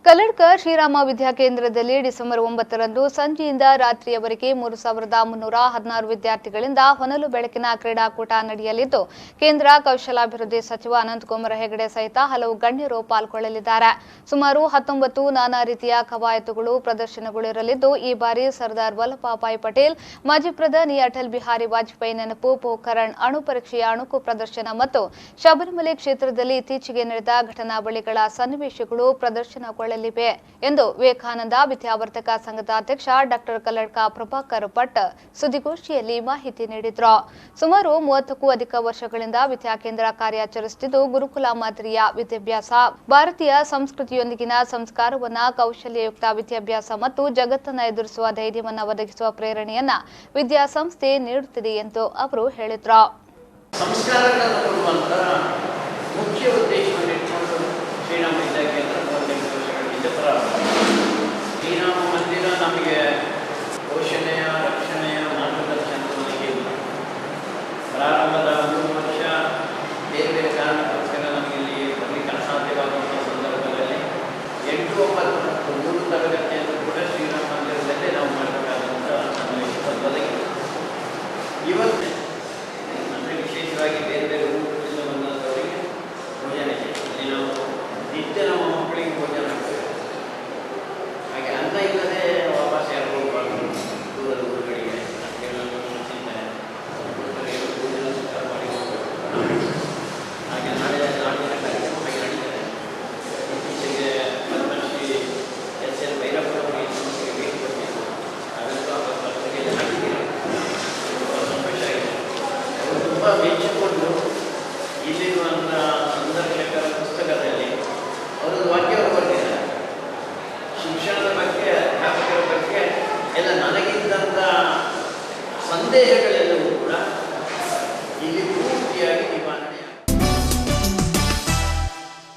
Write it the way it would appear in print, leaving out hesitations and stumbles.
Kalladka Shriram ವಿದ್ಯಾಕೇಂದ್ರದಲ್ಲಿ December 9ರಂದು ಸಂಜೆಯಿಂದ ರಾತ್ರಿಯವರೆಗೆ 3316 ವಿದ್ಯಾರ್ಥಿಗಳಿಂದ ಹೊನಲು ಬೆಳಕಿನ ಕ್ರೀಡಾಕೂಟ ನಡೆಯಲಿದ್ದು ಕೇಂದ್ರ ಕೌಶಲಾಭಿವೃದ್ಧಿ ಸಚಿವ ಅನಂತಕುಮಾರ್ ಹೆಗಡೆ ಸಹಿತ ಹಲವು ಗಣ್ಯರು ಪಾಲ್ಗೊಳ್ಳಲಿದ್ದಾರೆ. ಸುಮಾರು 19 ನಾನಾ ರೀತಿಯ ಕವಾಯತುಗಳು ಪ್ರದರ್ಶನಗೊಳ್ಳಲಿದ್ದು ಈ ಬಾರಿ ಸರ್ದಾರ್ ವಲ್ಲಭಭಾಯಿ ಪಟೇಲ್, ಮಾಜಿ ಪ್ರಧಾನಿ ಅಟಲ್ ಬಿಹಾರಿ ವಾಜಪೇಯಿ ನೆನಪು, ಪೋಖರಣ್ ಅಣು ಪರೀಕ್ಷೆಯ ಅಣುಕು ಪ್ರದರ್ಶನ ಮತ್ತು ಶಬರಿಮಲೆ ಕ್ಷೇತ್ರದಲ್ಲಿ ಇತ್ತೀಚೆಗೆ ನಡೆದ ಘಟನಾವಳಿಗಳ ಸನ್ನಿವೇಶಗಳು ಪ್ರದರ್ಶನಗೊಳ್ಳಲಿವೆ ಎಂದು ವಿವೇಕಾನಂದ ವಿದ್ಯಾವರ್ಧಕ ಸಂಘದ ಅಧ್ಯಕ್ಷ ಡಾಕ್ಟರ್ ಕಲ್ಲಡ್ಕ ಪ್ರಭಾಕರ್ ಭಟ್ ಸುದ್ದಿಗೋಷ್ಠಿಯಲ್ಲಿ ಮಾಹಿತಿ ನೀಡಿದರು. ಸುಮಾರು 30ಕ್ಕೂ ಅಧಿಕ ವರ್ಷಗಳಿಂದ ವಿದ್ಯಾಕೇಂದ್ರ ಕಾರ್ಯಾಚರಿಸುತ್ತಿದ್ದು ಗುರುಕುಲ ಮಾದರಿಯ ವಿದ್ಯಾಭ್ಯಾಸ, ಭಾರತೀಯ ಸಂಸ್ಕೃತಿಯೊಂದಿಗಿನ ಸಂಸ್ಕಾರವನ್ನ, ಕೌಶಲ್ಯಯುಕ್ತ ವಿದ್ಯಾಭ್ಯಾಸ ಮತ್ತು ಜಗತ್ತನ್ನು ಎದುರಿಸುವ ಧೈರ್ಯವನ್ನು ಒದಗಿಸುವ ಪ್ರೇರಣೆಯನ್ನ ವಿದ್ಯಾಸಂಸ್ಥೆ ನೀಡುತ್ತಿದೆ ಎಂದು ಅವರು ಹೇಳಿದರು. ಸಂಸ್ಕಾರಗಳನ್ನು ಕೊಡುವಂತಹ ಮುಖ್ಯ ಉದ್ದೇಶ